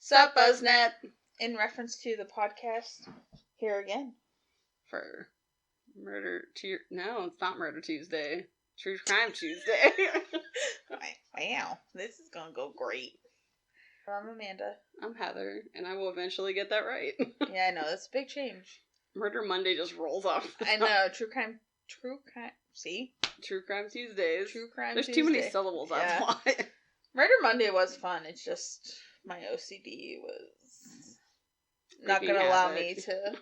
Sup, Buzznet? In reference to the podcast, here again. For No, it's not Murder Tuesday. True Crime Tuesday. Wow, this is gonna go great. I'm Amanda. I'm Heather, and I will eventually get that right. Yeah, I know, that's a big change. Murder Monday just rolls off. I know, True Crime, see? True Crime Tuesdays. True Crime There's Tuesday. too many syllables, that's why. Murder Monday was fun, it's just, my OCD was not gonna allow me to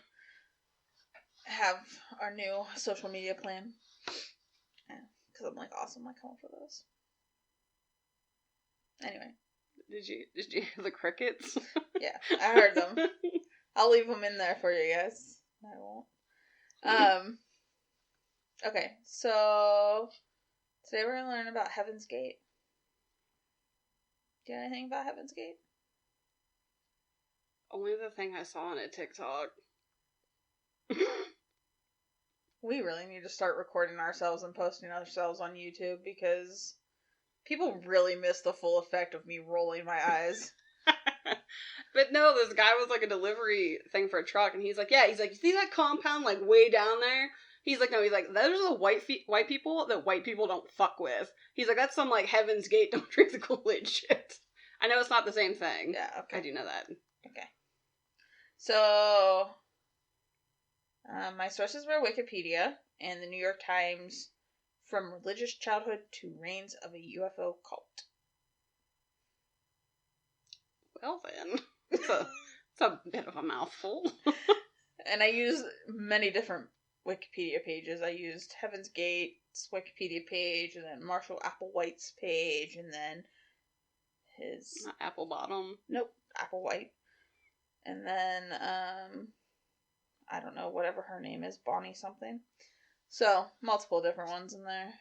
have our new social media plan. Because I'm like, awesome, I come up for those. Anyway. Did you hear the crickets? Yeah, I heard them. I'll leave them in there for you guys. I won't. Okay, so today we're going to learn about Heaven's Gate. Do you know anything about Heaven's Gate? Only the thing I saw on a TikTok. We really need to start recording ourselves and posting ourselves on YouTube because people really miss the full effect of me rolling my eyes. But no, this guy was like a delivery thing for a truck, and he's like, you see that compound like way down there? He's like, no, he's like, those are the white people that white people don't fuck with. He's like, that's some like Heaven's Gate, don't drink the Kool-Aid shit. I know it's not the same thing. Yeah, okay. I do know that. Okay. So, my sources were Wikipedia and the New York Times, from religious childhood to reigns of a UFO cult. Well then, it's a bit of a mouthful. And I used many different Wikipedia pages. I used Heaven's Gate's Wikipedia page, and then Marshall Applewhite's page, and then his... Not Applebottom. Nope, Applewhite. And then, I don't know, whatever her name is, Bonnie something. So, multiple different ones in there.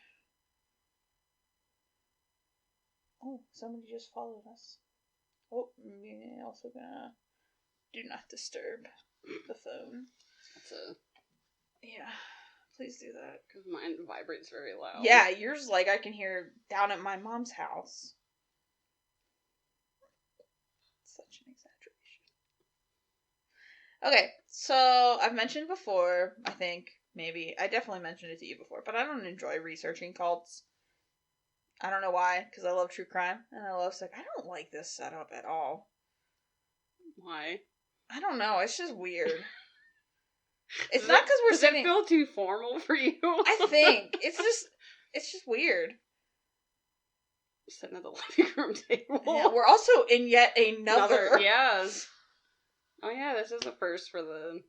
Oh, somebody just followed us. Oh, I'm also gonna do not disturb the phone. Yeah, please do that. Because mine vibrates very loud. Yeah, yours like I can hear down at my mom's house. Such an exaggeration. Okay, so I've mentioned before, I think, maybe, I definitely mentioned it to you before, but I don't enjoy researching cults. I don't know why, because I love true crime, and I love, I don't like this setup at all. Why? I don't know, it's just weird. It's not because we're sitting... Does it feel too formal for you? I think. It's just weird. Sitting at the living room table. Yeah, we're also in yet another... Yes. Oh yeah, this is the first for the...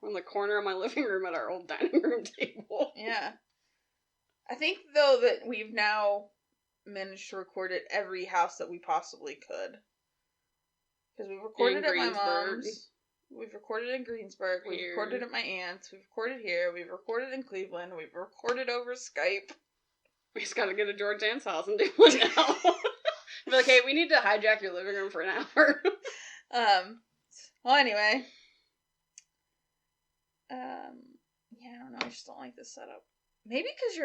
We're in the corner of my living room at our old dining room table. Yeah. I think, though, that we've now managed to record at every house that we possibly could. Because we've recorded at my mom's. We've recorded in Greensburg. We've recorded at my aunt's. We've recorded here. We've recorded in Cleveland. We've recorded over Skype. We just gotta go to George Ann's house and do one now. Be like, hey, we need to hijack your living room for an hour. Well, anyway. Yeah, I don't know. I just don't like this setup. Maybe because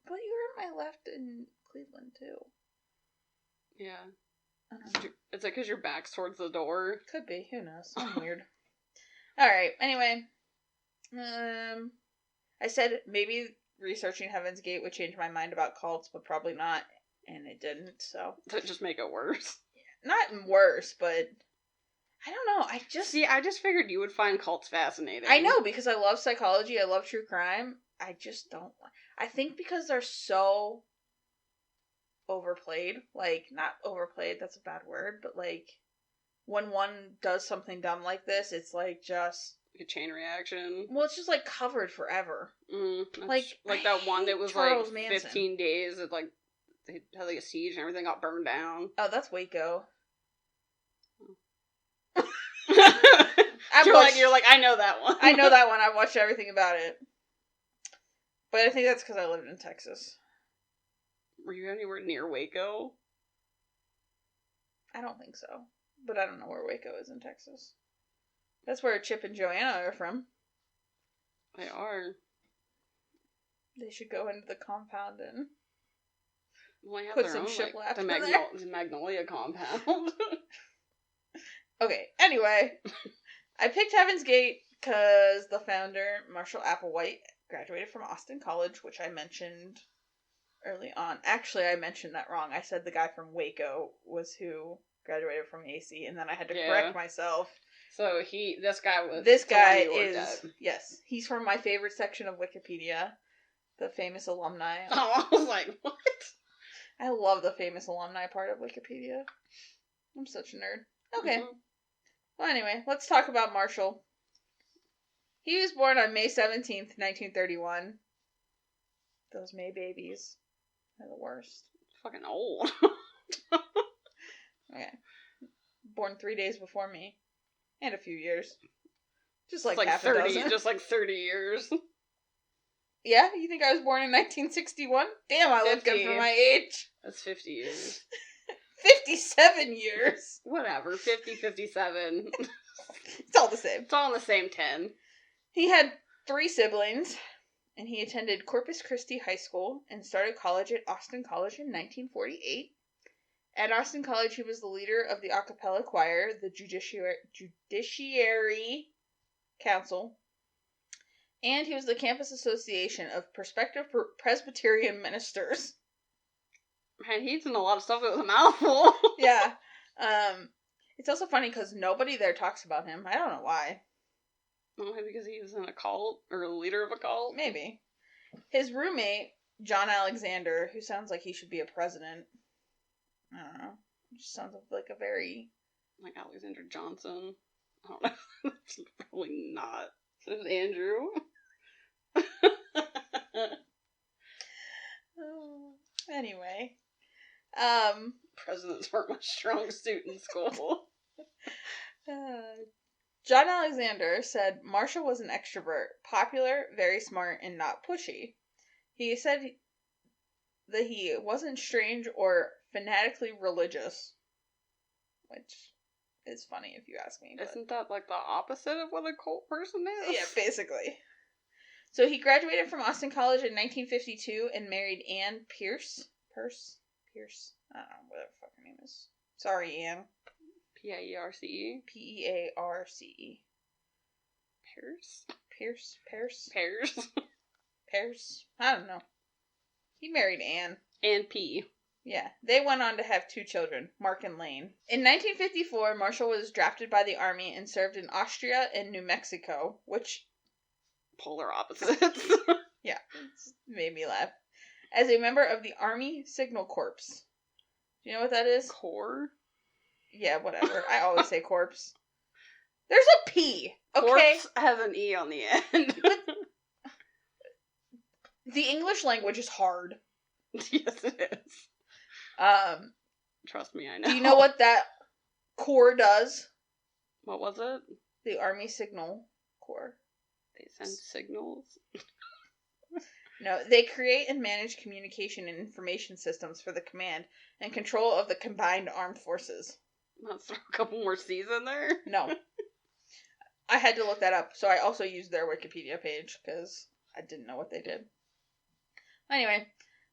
but you're at my left in Cleveland, too. Yeah. It's like because your back's towards the door. Could be. Who knows? I'm weird. Alright, anyway. I said maybe researching Heaven's Gate would change my mind about cults, but probably not. And it didn't, so. Does it just make it worse? Not worse, but... I don't know, I just figured you would find cults fascinating. I know, because I love psychology, I love true crime. I just don't... I think because they're so overplayed. Like, not overplayed, that's a bad word, but like, when one does something dumb like this, it's like just... A chain reaction. Well, it's just like covered forever. Like that one that was Charles like Manson. 15 days, it like, they had like a siege and everything got burned down. Oh, that's Waco. You're like, I know that one. I know that one. I've watched everything about it. But I think that's because I lived in Texas. Were you anywhere near Waco? I don't think so. But I don't know where Waco is in Texas. That's where Chip and Joanna are from. They are. They should go into the compound and well, they have put their some own, shiplap like, in there. the Magnolia compound. Okay, anyway. I picked Heaven's Gate because the founder, Marshall Applewhite, graduated from Austin College, which I mentioned early on. Actually, I mentioned that wrong. I said the guy from Waco was who graduated from AC, and then I had to correct myself. So this guy is, yes, he's from my favorite section of Wikipedia, the famous alumni. Oh, I was like, what? I love the famous alumni part of Wikipedia. I'm such a nerd. Okay. Mm-hmm. Well, anyway, let's talk about Marshall. He was born on May 17th, 1931. Those May babies are the worst. Fucking old. Okay. Born 3 days before me. And a few years. Just like half 30, a dozen. Just like 30 years. Yeah? You think I was born in 1961? Damn, I look good for my age. That's 50 years. 57 years. Whatever, 50, 57. It's all the same. It's all in the same 10. He had 3 siblings, and he attended Corpus Christi High School and started college at Austin College in 1948. At Austin College, he was the leader of the a cappella choir, the Judiciary Council, and he was the campus association of prospective Presbyterian ministers. Man, he's in a lot of stuff with a mouthful. Yeah. It's also funny because nobody there talks about him. I don't know why. Maybe because he was in a cult, or a leader of a cult? Maybe. His roommate, John Alexander, who sounds like he should be a president. I don't know. It just sounds like a very... Like Alexander Johnson. I don't know. That's probably not. There's Andrew. Anyway. Presidents weren't my strong suit in school. John Alexander said Marshall was an extrovert, popular, very smart, and not pushy. He said that he wasn't strange or fanatically religious, which is funny if you ask me. But... Isn't that like the opposite of what a cult person is? Yeah, basically. So he graduated from Austin College in 1952 and married Anne Pierce. Pierce? I don't know what the fuck her name is. Sorry, Anne. P-I-E-R-C-E? P-E-A-R-C-E. Pierce? Pears? I don't know. He married Anne. Anne P. Yeah. They went on to have 2 children, Mark and Lane. In 1954, Marshall was drafted by the Army and served in Austria and New Mexico, which... Polar opposites. Yeah. It made me laugh. As a member of the Army Signal Corps. Do you know what that is? Corps? Yeah, whatever. I always say corpse. There's a P, okay? Corpse has an E on the end. The English language is hard. Yes, it is. Trust me, I know. Do you know what that corps does? What was it? The Army Signal Corps. They send signals? No, they create and manage communication and information systems for the command and control of the combined armed forces. Let's throw a couple more C's in there? No. I had to look that up, so I also used their Wikipedia page, because I didn't know what they did. Anyway,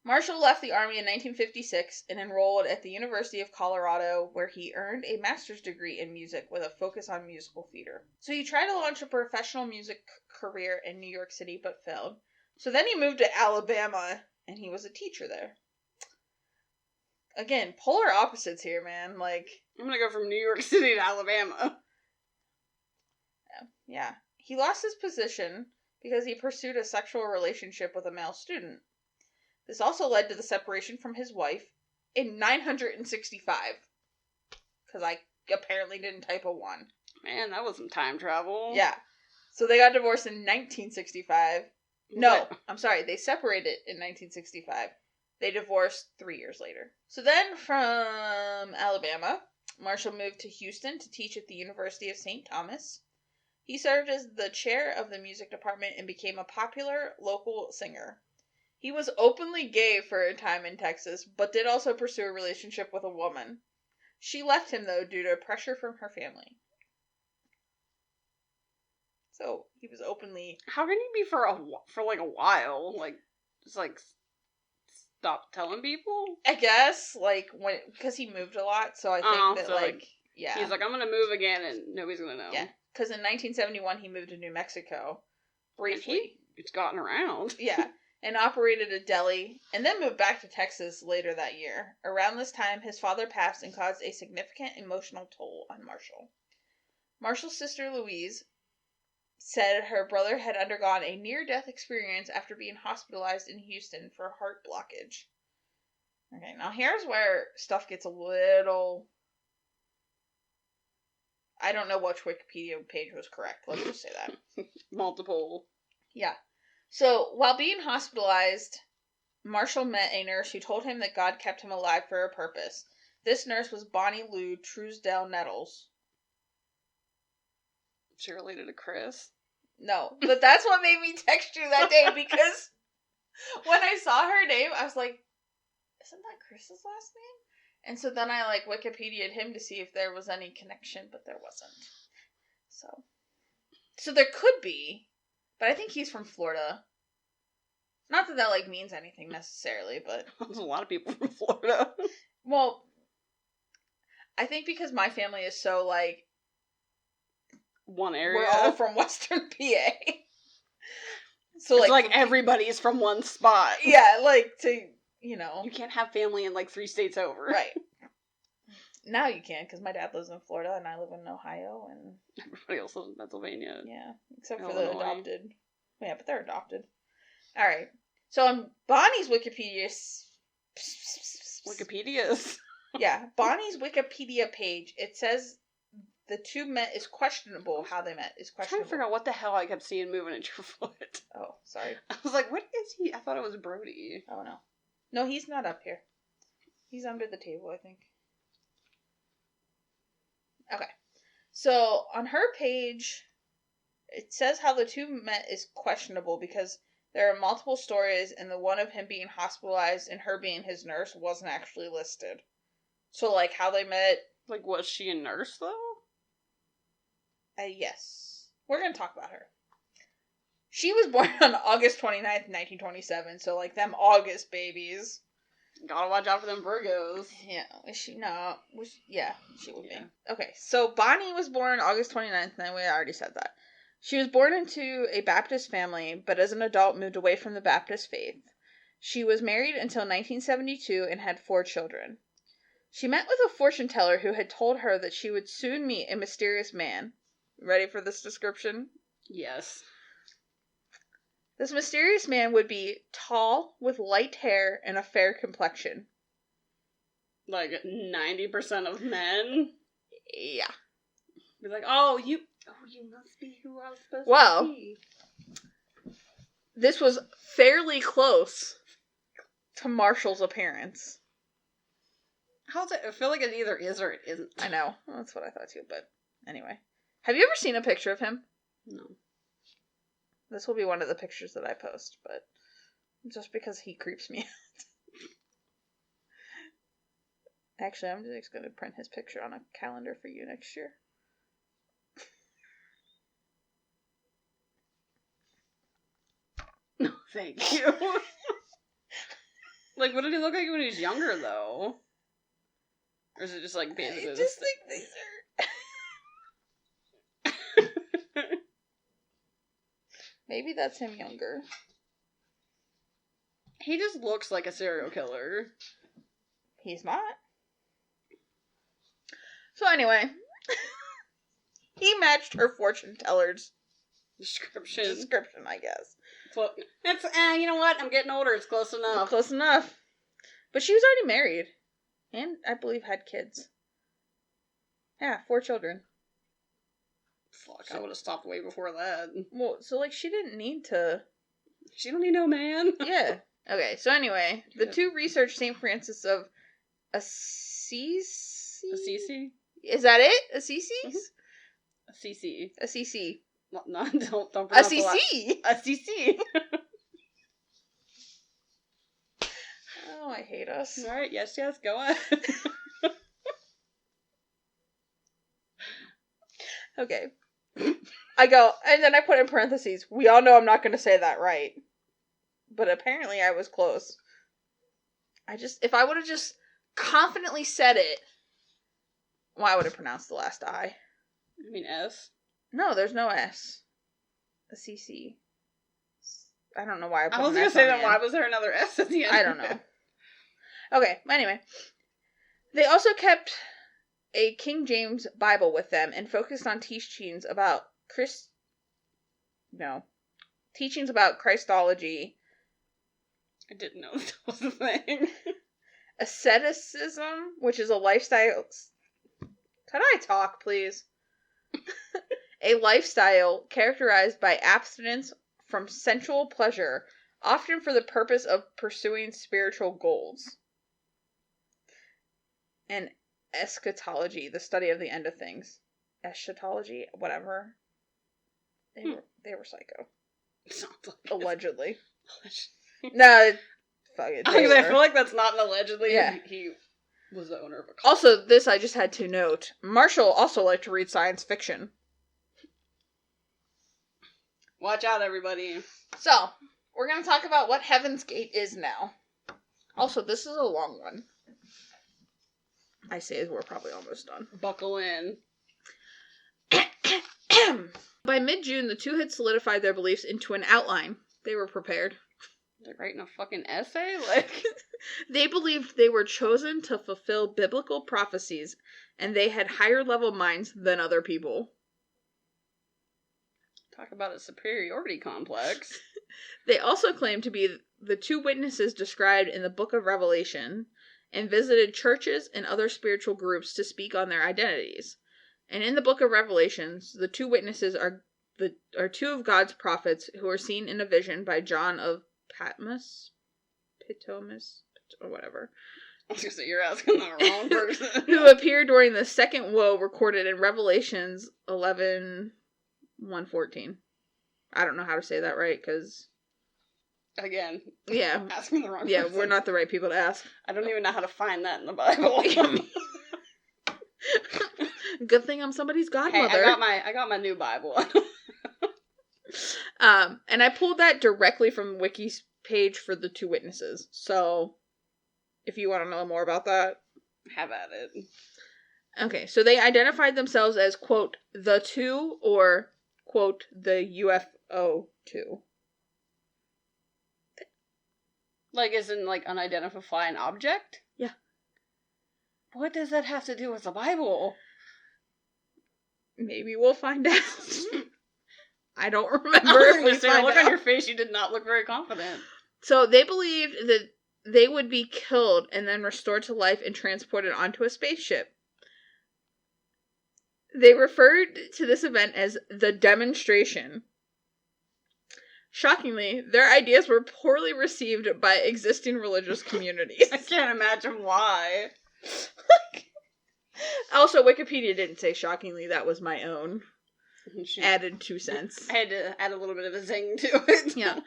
Marshall left the Army in 1956 and enrolled at the University of Colorado, where he earned a master's degree in music with a focus on musical theater. So he tried to launch a professional music career in New York City, but failed. So then he moved to Alabama, and he was a teacher there. Again, polar opposites here, man. Like, I'm gonna go from New York City to Alabama. Yeah. He lost his position because he pursued a sexual relationship with a male student. This also led to the separation from his wife in 965. Because I apparently didn't type a 1. Man, that was some time travel. Yeah. So they got divorced in 1965. No, I'm sorry. They separated in 1965. They divorced 3 years later. So then from Alabama, Marshall moved to Houston to teach at the University of St. Thomas. He served as the chair of the music department and became a popular local singer. He was openly gay for a time in Texas, but did also pursue a relationship with a woman. She left him, though, due to pressure from her family. So, he was openly... How can he be for a while? Like, just, stop telling people? I guess, because he moved a lot, so I think Yeah. He's like, I'm gonna move again and nobody's gonna know. Yeah. Because in 1971 he moved to New Mexico. Briefly. It's gotten around. Yeah. And operated a deli, and then moved back to Texas later that year. Around this time, his father passed and caused a significant emotional toll on Marshall. Marshall's sister Louise said her brother had undergone a near-death experience after being hospitalized in Houston for heart blockage. Okay, now here's where stuff gets a little... I don't know which Wikipedia page was correct. Let's just say that. Multiple. Yeah. So, while being hospitalized, Marshall met a nurse who told him that God kept him alive for a purpose. This nurse was Bonnie Lou Truesdell Nettles. Is she related to Chris? No, but that's what made me text you that day, because when I saw her name, I was like, isn't that Chris's last name? And so then I Wikipedia'd him to see if there was any connection, but there wasn't. So there could be, but I think he's from Florida. Not that means anything necessarily, but... There's a lot of people from Florida. Well, I think because my family is so, one area. We're all from Western PA. So, it's everybody's from one spot. Yeah, to, You can't have family in, 3 states over. Right. Now you can, because my dad lives in Florida, and I live in Ohio, and... Everybody else lives in Pennsylvania. Yeah, except for the adopted. Yeah, but they're adopted. Alright. So on Bonnie's Wikipedia's... Yeah, Bonnie's Wikipedia page, it says the two met is questionable. How they met is questionable. I'm trying to figure out what the hell I kept seeing moving at your foot. Oh, sorry. I was like, what is he? I thought it was Brody. Oh, no. No, he's not up here. He's under the table, I think. Okay. So, on her page, it says how the two met is questionable because there are multiple stories, and the one of him being hospitalized and her being his nurse wasn't actually listed. So, how they met... was she a nurse, though? Yes. We're going to talk about her. She was born on August 29th, 1927, so, them August babies. Gotta watch out for them Virgos. Yeah, is she? No. Yeah, she would be. Okay, so Bonnie was born August 29th, and we already said that. She was born into a Baptist family, but as an adult moved away from the Baptist faith. She was married until 1972 and had 4 children. She met with a fortune teller who had told her that she would soon meet a mysterious man. Ready for this description? Yes. This mysterious man would be tall, with light hair, and a fair complexion. 90% of men? Yeah. Be like, you must be who I was supposed to be. This was fairly close to Marshall's appearance. How's it? I feel like it either is or it isn't. I know. That's what I thought too, but anyway. Have you ever seen a picture of him? No. This will be one of the pictures that I post, but just because he creeps me out. Actually, I'm just going to print his picture on a calendar for you next year. No, thank you. What did he look like when he was younger, though? Or is it just basically? I just think these are. Maybe that's him younger. He just looks like a serial killer. He's not. So anyway, he matched her fortune teller's description, I guess. Well, it's you know what? I'm getting older. It's close enough. Close enough. But she was already married, and I believe had kids. Yeah, 4 children. Fuck, I would have stopped way before that. Well, so she didn't need to. She don't need no man. Yeah. Okay, so anyway, the two researched St. Francis of Assisi? Assisi? Is that it? Assisi? Mm-hmm. Assisi. Assisi. No, don't pronounce Assisi! Assisi! Oh, I hate us. Alright, yes, go on. Okay. I go, and then I put in parentheses, we all know I'm not going to say that right. But apparently I was close. If I would have just confidently said it Why would it pronounce the last I? You mean S? No, there's no S. A CC. I don't know why I was going to say that. Why was there another S at the end? I don't know. Okay, anyway. They also kept a King James Bible with them and focused on teachings about Christology. I didn't know that was a thing. Asceticism, which is a lifestyle... Can I talk, please? A lifestyle characterized by abstinence from sensual pleasure, often for the purpose of pursuing spiritual goals. And eschatology, the study of the end of things. Eschatology, whatever. They were psycho. Sounds like allegedly. No, fuck it. I feel like that's not an allegedly. Yeah. He was the owner of a cult. Also, this I just had to note. Marshall also liked to read science fiction. Watch out, everybody. So, we're going to talk about what Heaven's Gate is now. Also, this is a long one. I say we're probably almost done. Buckle in. By mid-June, the two had solidified their beliefs into an outline. They were prepared. They're writing a fucking essay? Like, they believed they were chosen to fulfill biblical prophecies, and they had higher-level minds than other people. Talk about a superiority complex. They also claimed to be the two witnesses described in the Book of Revelation, and visited churches and other spiritual groups to speak on their identities. And in the Book of Revelations, the two witnesses are two of God's prophets who are seen in a vision by John of Patmos, or whatever. I was gonna say, you're asking the wrong person. Who appear during the second woe recorded in Revelations 11:1-14. I don't know how to say that right, because... Again. Yeah. I'm asking the wrong person. Yeah, we're not the right people to ask. I don't even know how to find that in the Bible. Good thing I'm somebody's godmother. Hey, I got my new Bible. And I pulled that directly from Wiki's page for the two witnesses. So, if you want to know more about that, have at it. Okay, so they identified themselves as, quote, the two, or, quote, the UFO two. Like, isn't, like, unidentified object? Yeah. What does that have to do with the Bible? Maybe we'll find out. I don't remember. Look on your face, you did not look very confident. So they believed that they would be killed and then restored to life and transported onto a spaceship. They referred to this event as the demonstration. Shockingly, their ideas were poorly received by existing religious communities. I can't imagine why. Also, Wikipedia didn't say shockingly. That was my own added 2 cents. I had to add a little bit of a zing to it. Yeah.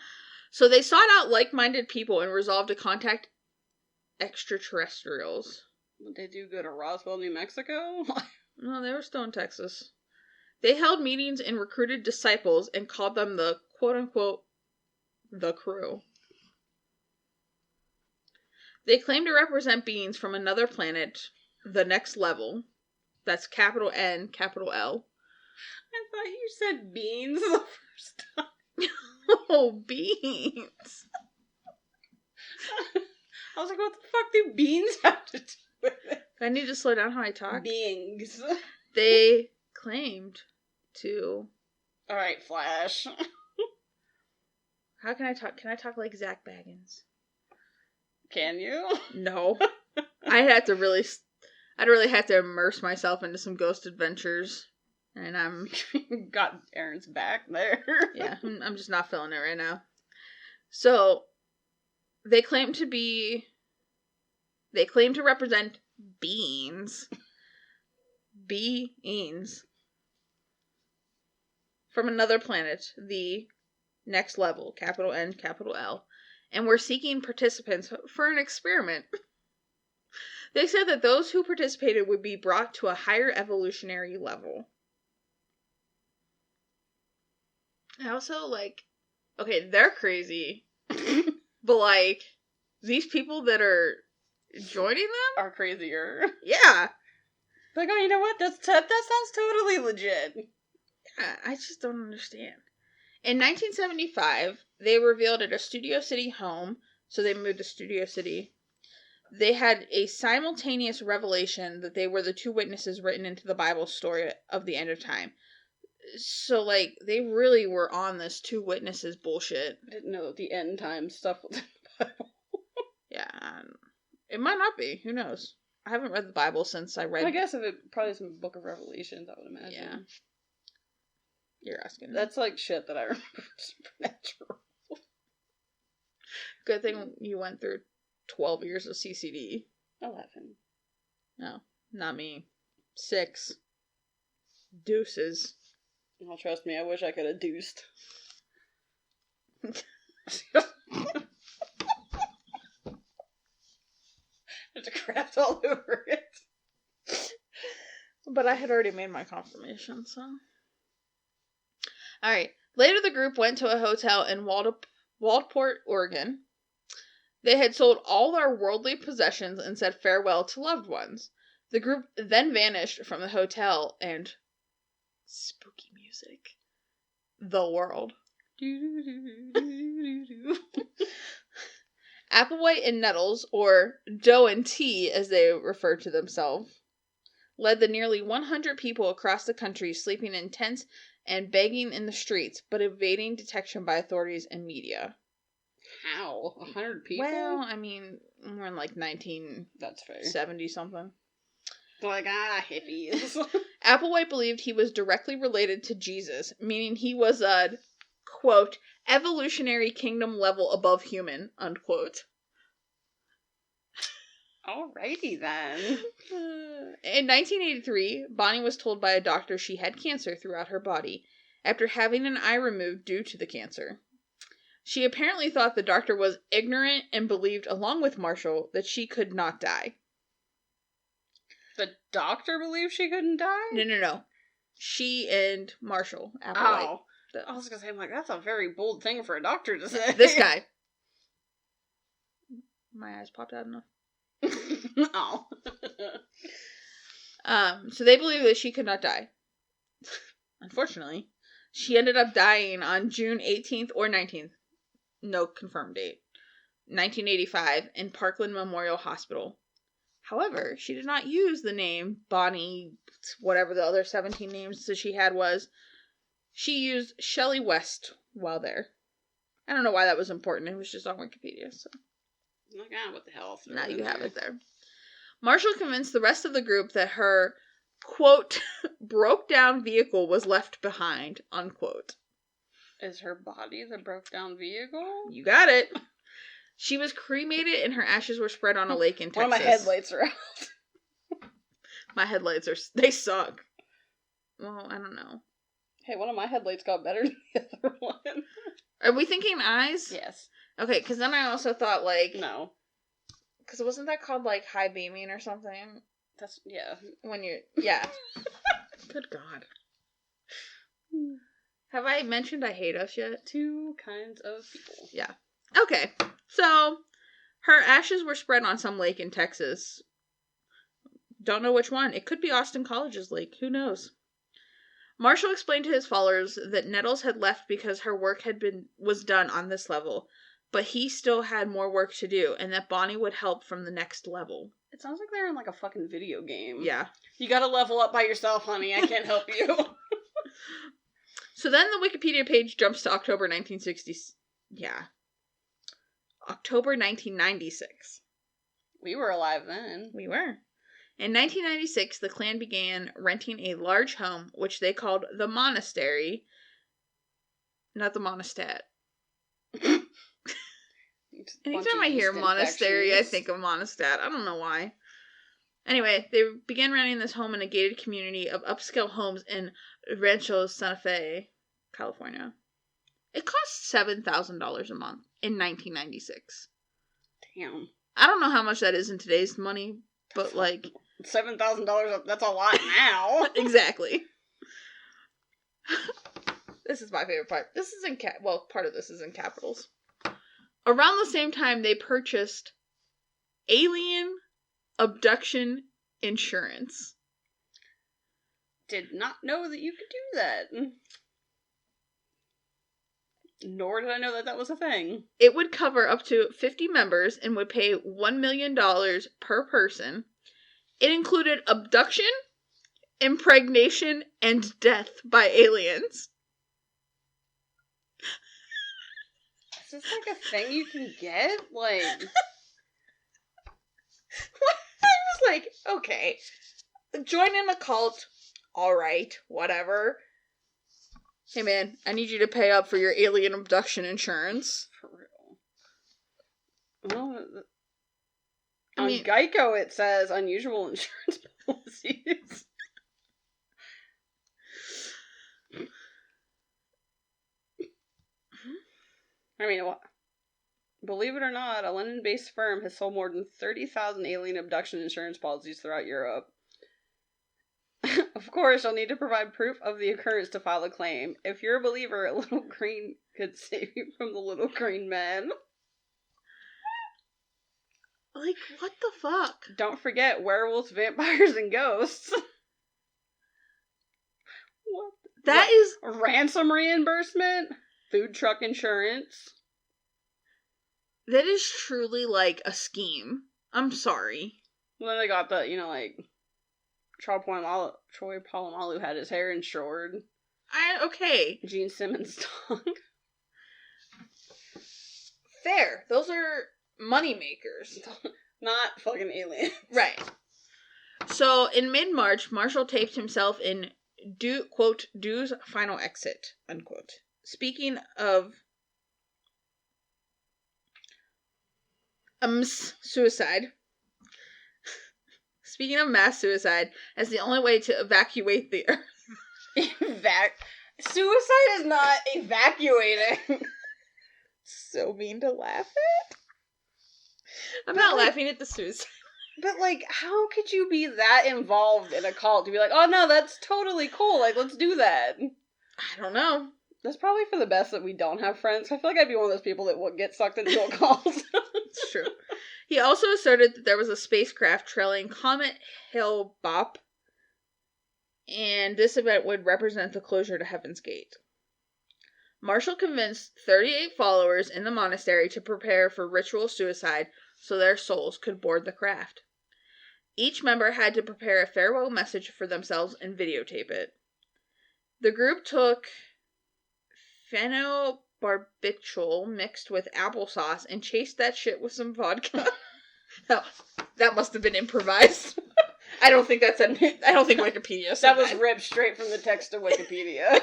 So they sought out like-minded people and resolved to contact extraterrestrials. Would they do go to Roswell, New Mexico? No, they were still in Texas. They held meetings and recruited disciples and called them the quote-unquote the crew. They claimed to represent beings from another planet, the next level. That's capital N, capital L. I thought you said beans the first time. Oh, beans. I was like, what the fuck do beans have to do with it? I need to slow down how I talk. Beings. They claimed to... Alright, Flash. How can I talk? Can I talk like Zach Baggins? Can you? No. I'd really have to immerse myself into some Ghost Adventures. And I'm... Got Aaron's back there. Yeah, I'm just not feeling it right now. So, they claim to represent beings. Beings. From another planet, the next level, capital N, capital L. And we're seeking participants for an experiment. They said that those who participated would be brought to a higher evolutionary level. I also, okay, they're crazy. But, these people that are joining them? Are crazier. Yeah. Like, oh, you know what? That sounds totally legit. Yeah, I just don't understand. In 1975, they revealed at a Studio City home, so they moved to Studio City. They had a simultaneous revelation that they were the two witnesses written into the Bible story of the end of time. So, like, they really were on this two witnesses bullshit. I didn't know that the end time stuff was in the Bible. Yeah, it might not be. Who knows? I haven't read the Bible since I read... I guess if it probably some Book of Revelations, I would imagine. Yeah. You're asking me. That's like shit that I remember from Supernatural. Good thing you went through 12 years of CCD. 11. No, not me. 6. Deuces. Oh, trust me, I wish I could have deuced. There's a craft all over it. But I had already made my confirmation, so... Alright. Later the group went to a hotel in Waldport, Oregon. They had sold all their worldly possessions and said farewell to loved ones. The group then vanished from the hotel and... Spooky music. The world. Applewhite and Nettles, or Doe and T as they referred to themselves, led the nearly 100 people across the country sleeping in tents and begging in the streets, but evading detection by authorities and media. How? 100 people? Well, I mean, we're in like 1970 something. Like, hippies. Applewhite believed he was directly related to Jesus, meaning he was a, quote, evolutionary kingdom level above human, unquote. Alrighty then. In 1983, Bonnie was told by a doctor she had cancer throughout her body after having an eye removed due to the cancer. She apparently thought the doctor was ignorant and believed, along with Marshall, that she could not die. The doctor believed she couldn't die? No. She and Marshall, Applewhite. Oh. I was gonna say, I'm like, that's a very bold thing for a doctor to say. This guy. My eyes popped out enough. Oh. So they believe that she could not die. Unfortunately, she ended up dying on June 18th or 19th. No confirmed date. 1985 in Parkland Memorial Hospital. However, she did not use the name Bonnie, whatever the other 17 names that she had was. She used Shelley West while there. I don't know why that was important. It was just on Wikipedia, so. Like, what the hell? Now you have it there. Marshall convinced the rest of the group that her, quote, broke down vehicle was left behind, unquote. Is her body the broke down vehicle? You got it. She was cremated and her ashes were spread on a lake in Texas. One of my headlights are out. My headlights they suck. Well, I don't know. Hey, one of my headlights got better than the other one. Are we thinking eyes? Yes. Okay, because then I also thought, like... No. Because wasn't that called, like, high beaming or something? That's, yeah. When you're... Yeah. Good God. Have I mentioned I hate us yet? 2 kinds of people. Yeah. Okay. So, her ashes were spread on some lake in Texas. Don't know which one. It could be Austin College's lake. Who knows? Marshall explained to his followers that Nettles had left because her work was done on this level, but he still had more work to do, and that Bonnie would help from the next level. It sounds like they're in like a fucking video game. Yeah. You gotta level up by yourself, honey. I can't help you. So then the Wikipedia page jumps to October 1960. Yeah. October 1996. We were alive then. We were. In 1996, the clan began renting a large home, which they called the Monastery. Not the Monostat. Anytime I hear monastery, I think of Monostat. I don't know why. Anyway, they began renting this home in a gated community of upscale homes in Rancho Santa Fe, California. It cost $7,000 a month in 1996. Damn. I don't know how much that is in today's money, but like... $7,000, that's a lot now. Exactly. This is my favorite part. This is part of this is in capitals. Around the same time, they purchased alien abduction insurance. did not know that you could do that. Nor did I know that was a thing. It would cover up to 50 members and would pay $1 million per person. It included abduction, impregnation, and death by aliens. Is this like a thing you can get? Like... I was like, okay, joining a cult, alright, whatever. Hey man, I need you to pay up for your alien abduction insurance. For real. Well, on Geico it says unusual insurance policies. I mean, believe it or not, a London-based firm has sold more than 30,000 alien abduction insurance policies throughout Europe. Of course, you'll need to provide proof of the occurrence to file a claim. If you're a believer, a little green could save you from the little green man. Like, what the fuck? Don't forget werewolves, vampires, and ghosts. What? That is... Ransom reimbursement? Food truck insurance? That is truly, like, a scheme. I'm sorry. Well, then they got the, like... Troy Polamalu had his hair insured. Okay. Gene Simmons' tongue. Fair. Those are money makers. Not fucking aliens. Right. So, in mid-March, Marshall taped himself in, quote, Dew's final exit, unquote. Speaking of suicide. Speaking of mass suicide, as the only way to evacuate the Earth. Suicide is not evacuating. So mean to laugh at. I'm not laughing at the suicide. But, how could you be that involved in a cult to be like, oh no, that's totally cool, let's do that? I don't know. That's probably for the best that we don't have friends. I feel like I'd be one of those people that would get sucked into a cult. It's true. He also asserted that there was a spacecraft trailing Comet Hale-Bopp, and this event would represent the closure to Heaven's Gate. Marshall convinced 38 followers in the monastery to prepare for ritual suicide so their souls could board the craft. Each member had to prepare a farewell message for themselves and videotape it. The group took phenobarbital mixed with applesauce and chased that shit with some vodka. No, that must have been improvised. I don't think Wikipedia said that. Was ripped straight from the text of Wikipedia.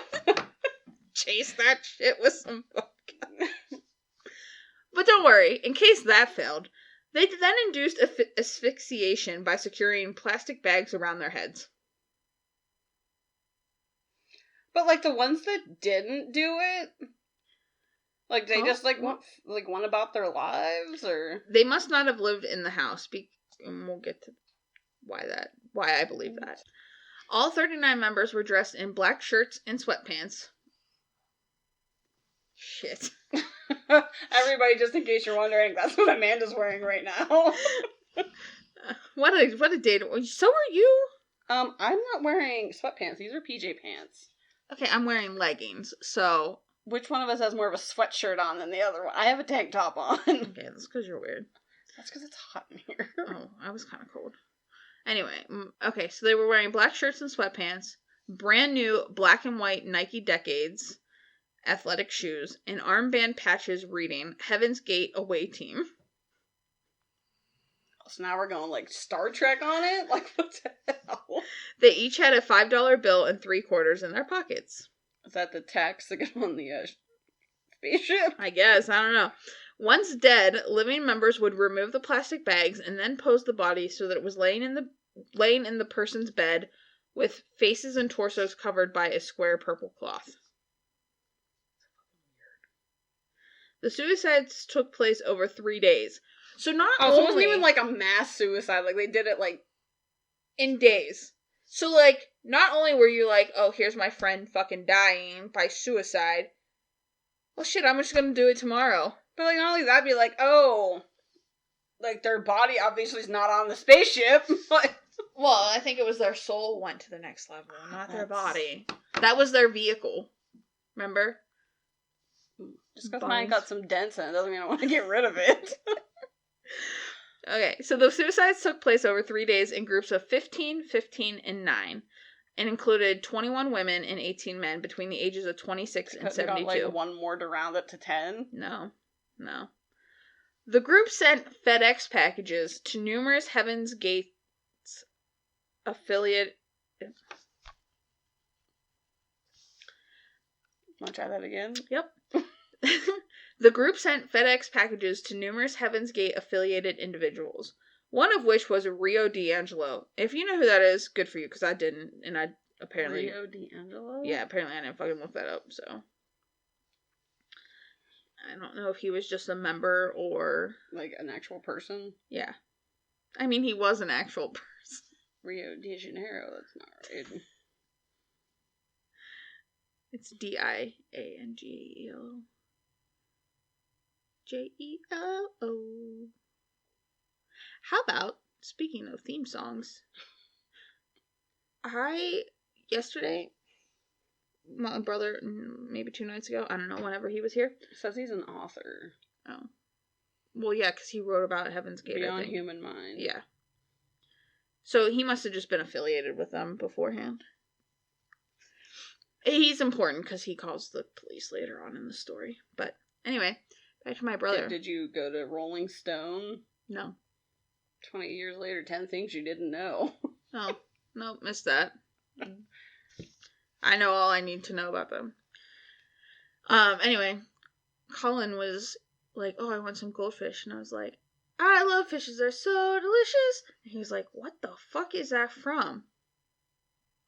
Chase that shit with some vodka. But don't worry, in case that failed, they then induced asphyxiation by securing plastic bags around their heads. But, the ones that didn't do it, they just, went about their lives, or? They must not have lived in the house, and we'll get to why I believe that. All 39 members were dressed in black shirts and sweatpants. Shit. Everybody, just in case you're wondering, that's what Amanda's wearing right now. What a day to... So are you? I'm not wearing sweatpants. These are PJ pants. Okay, I'm wearing leggings, so... Which one of us has more of a sweatshirt on than the other one? I have a tank top on. Okay, that's because you're weird. That's because it's hot in here. Oh, I was kind of cold. Anyway, okay, so they were wearing black shirts and sweatpants, brand new black and white Nike Decades athletic shoes, and armband patches reading Heaven's Gate Away Team. So now we're going Star Trek on it? What the hell? They each had a $5 bill and 3 quarters in their pockets. Is that the tax to get on the spaceship? I guess, I don't know. Once dead, living members would remove the plastic bags and then pose the body so that it was laying in the person's bed with faces and torsos covered by a square purple cloth. The suicides took place over 3 days. So not only... So it wasn't even a mass suicide. They did it in days. So not only were you oh, here's my friend fucking dying by suicide. Well shit, I'm just gonna do it tomorrow. But not only that, be oh, their body obviously is not on the spaceship. Well, I think it was their soul went to the next level, not their body. That was their vehicle. Remember? Just because mine got some dents in it doesn't mean I want to get rid of it. Okay, so the suicides took place over 3 days in groups of 15, 15, and 9, and included 21 women and 18 men between the ages of 26 and 72. Got, like, one more to round it to 10? No. The group sent FedEx packages to numerous Heaven's Gates affiliate. Want to try that again? Yep. The group sent FedEx packages to numerous Heaven's Gate affiliated individuals, one of which was Rio D'Angelo. If you know who that is, good for you, because I didn't, and I apparently... Rio D'Angelo? Yeah, apparently I didn't fucking look that up, so... I don't know if he was just a member or... Like, an actual person? Yeah. I mean, he was an actual person. Rio de Janeiro, that's not right. It's Diangelo. Jeo. How about, speaking of theme songs, yesterday, my brother, maybe 2 nights ago, I don't know, whenever he was here. Says he's an author. Oh. Well, yeah, because he wrote about Heaven's Gate, Beyond Human Mind. Yeah. So he must have just been affiliated with them beforehand. He's important because he calls the police later on in the story. But anyway, back to my brother. Did you go to Rolling Stone? No. 20 years later, 10 things you didn't know. Oh, no, missed that. I know all I need to know about them. Anyway, Colin was like, oh, I want some goldfish. And I was like, I love fishes. They're so delicious. And he was like, what the fuck is that from?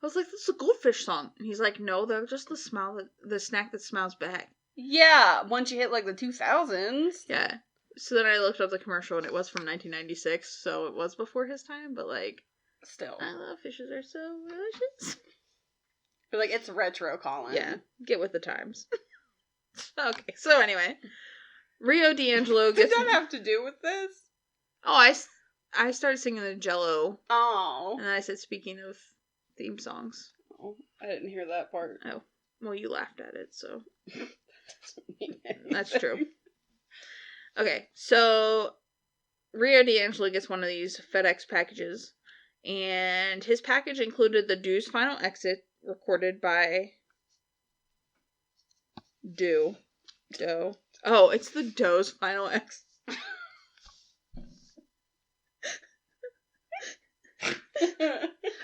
I was like, that's a goldfish song. And he's like, no, they're just the snack that smells bad. Yeah, once you hit like the 2000s. Yeah. So then I looked up the commercial and it was from 1996, so it was before his time, but like, still. I love fishes, they're so delicious. But like, it's retro, Colin. Yeah, get with the times. Okay, so anyway, Rio D'Angelo gets... Did that have to do with this? Oh, I started singing the Jello. Oh. And then I said, speaking of theme songs. Oh, I didn't hear that part. Oh, well, you laughed at it, so... That doesn't mean anything. That's true. Okay, so Rio D'Angelo gets one of these FedEx packages, and his package included the Doe's Final Exit, recorded by Doe. Oh, it's the Doe's Final Exit.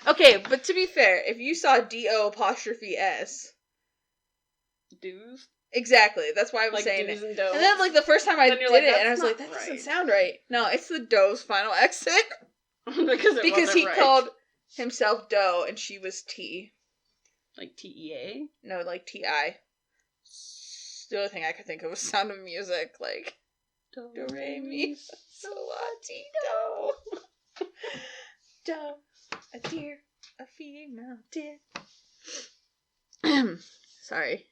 Okay, but to be fair, if you saw D-O''S. Do's? Exactly, that's why I was like saying do's it. And does. And then, like, the first time I did like, it, and I was like, that doesn't sound right. No, it's the Doe's Final Exit. because he called himself Doe, and she was T. Like T-E-A? No, like T-I. The only thing I could think of was Sound of Music, like... Do, re, mi, so, la, ti, do. Doe, a deer, a female deer. Sorry.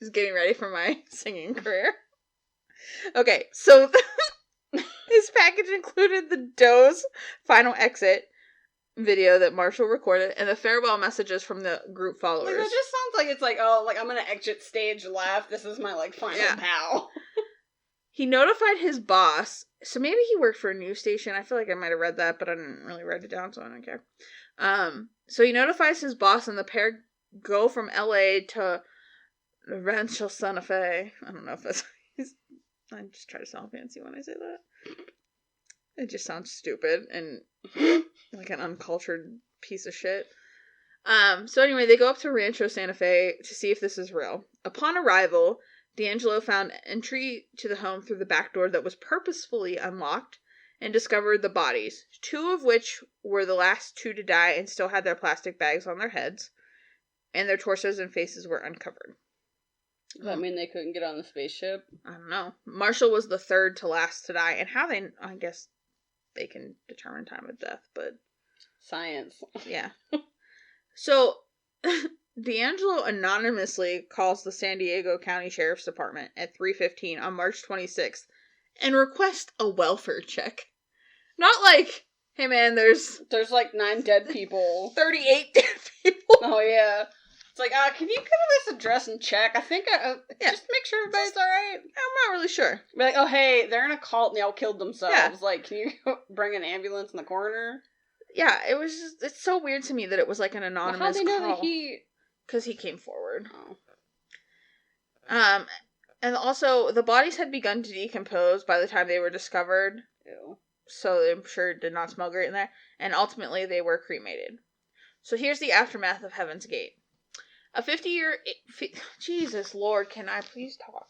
Just getting ready for my singing career. Okay, so his package included the Doe's Final Exit video that Marshall recorded and the farewell messages from the group followers. Like, that just sounds like it's like, oh, like, I'm gonna exit stage left. This is my, like, final bow. He notified his boss, so maybe he worked for a news station. I feel like I might have read that, but I didn't really write it down, so I don't care. So he notifies his boss, and the pair go from LA to Rancho Santa Fe. I don't know if that's... I just try to sound fancy when I say that. It just sounds stupid and like an uncultured piece of shit. So anyway, they go up to Rancho Santa Fe to see if this is real. Upon arrival, D'Angelo found entry to the home through the back door that was purposefully unlocked and discovered the bodies, 2 of which were the last 2 to die and still had their plastic bags on their heads, and their torsos and faces were uncovered. Does that mean they couldn't get on the spaceship? I don't know. Marshall was the 3rd to last to die, and how I guess they can determine time of death, but... Science. Yeah. So, D'Angelo anonymously calls the San Diego County Sheriff's Department at 3:15 on March 26th and requests a welfare check. Not like, hey man, there's like 9 dead people. 38 dead people. Oh yeah. It's like, can you go to this address and check? I think, just make sure everybody's alright. I'm not really sure. Be like, oh hey, they're in a cult and they all killed themselves. Yeah. Like, can you bring an ambulance in the corner? Yeah, it was just, it's so weird to me that it was like an anonymous call. How'd they know that he... Because he came forward. Oh. And also, the bodies had begun to decompose by the time they were discovered. Ew. So I'm sure it did not smell great in there. And ultimately, they were cremated. So here's the aftermath of Heaven's Gate. A 50-year... Jesus Lord, can I please talk?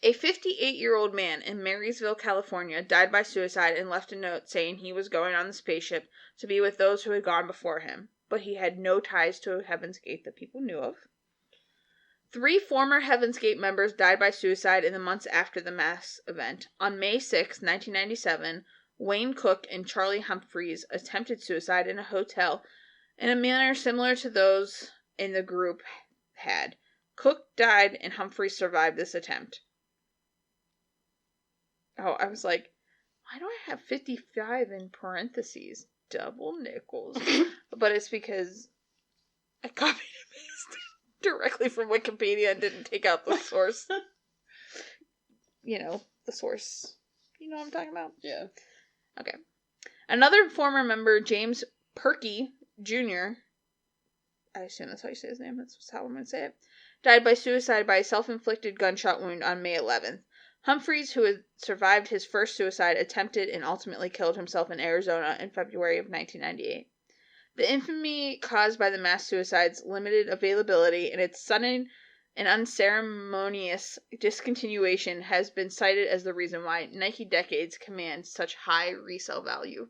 A 58-year-old man in Marysville, California, died by suicide and left a note saying he was going on the spaceship to be with those who had gone before him, but he had no ties to Heaven's Gate that people knew of. 3 former Heaven's Gate members died by suicide in the months after the mass event. On May 6, 1997, Wayne Cook and Charlie Humphreys attempted suicide in a hotel in a manner similar to those in the group had. Cook died and Humphreys survived this attempt. Oh, I was like, why do I have 55 in parentheses? Double nickels. But it's because I copied and pasted directly from Wikipedia and didn't take out the source. The source. You know what I'm talking about? Yeah. Okay. Another former member, James Perky Jr., I assume that's how you say his name, that's how I'm going to say it, died by suicide by a self-inflicted gunshot wound on May 11th. Humphreys, who had survived his first suicide, attempted and ultimately killed himself in Arizona in February of 1998. The infamy caused by the mass suicides, limited availability, and its sudden and unceremonious discontinuation has been cited as the reason why Nike Decades commands such high resale value.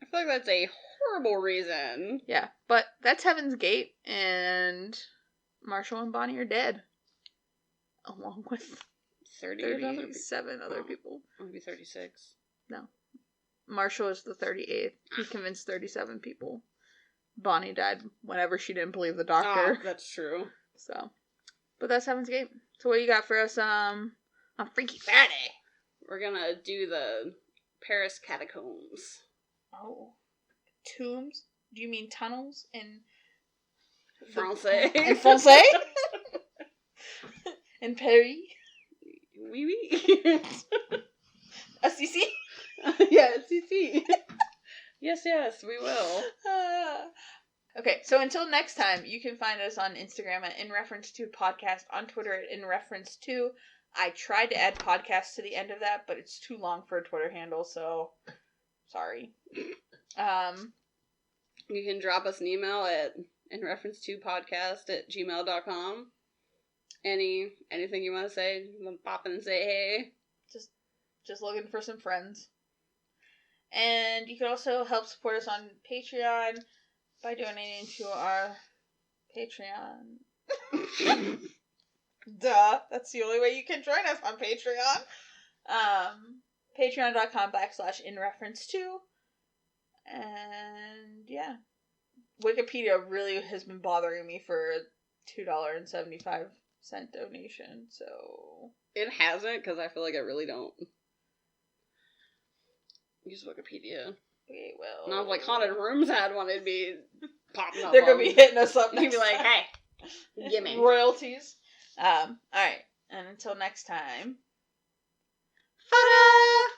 I feel like that's a horrible reason. Yeah, but that's Heaven's Gate, and Marshall and Bonnie are dead. Along with 37 other people. Maybe 36. No. Marshall is the 38th. He convinced 37 people. Bonnie died whenever she didn't believe the doctor. Oh, that's true. So, but that's Heaven's Gate. So what do you got for us on Freaky Friday? We're gonna do the Paris catacombs. Oh. Tombs? Do you mean tunnels in... Francais. In Francais? In Paris? Oui, oui. Assisi? Yeah, Assisi. Yes, we will. Okay, so until next time, you can find us on Instagram at InReference2 Podcast, on Twitter at InReference2. I tried to add podcast to the end of that, but it's too long for a Twitter handle, so sorry. You can drop us an email at InReference2Podcast@gmail.com. Anything you want to say? You want to pop in and say hey? Just looking for some friends. And you can also help support us on Patreon by donating to our Patreon. Duh. That's the only way you can join us on Patreon. Patreon.com/InReference2. And yeah. Wikipedia really has been bothering me for a $2.75 donation, so... It hasn't, because I feel like I really don't use Wikipedia. Okay, well... And I was like, Haunted Rooms had one, it'd be popping up. They're gonna be hitting us up. You'd be like, hey, gimme. Royalties. Alright. And until next time... Ta-da!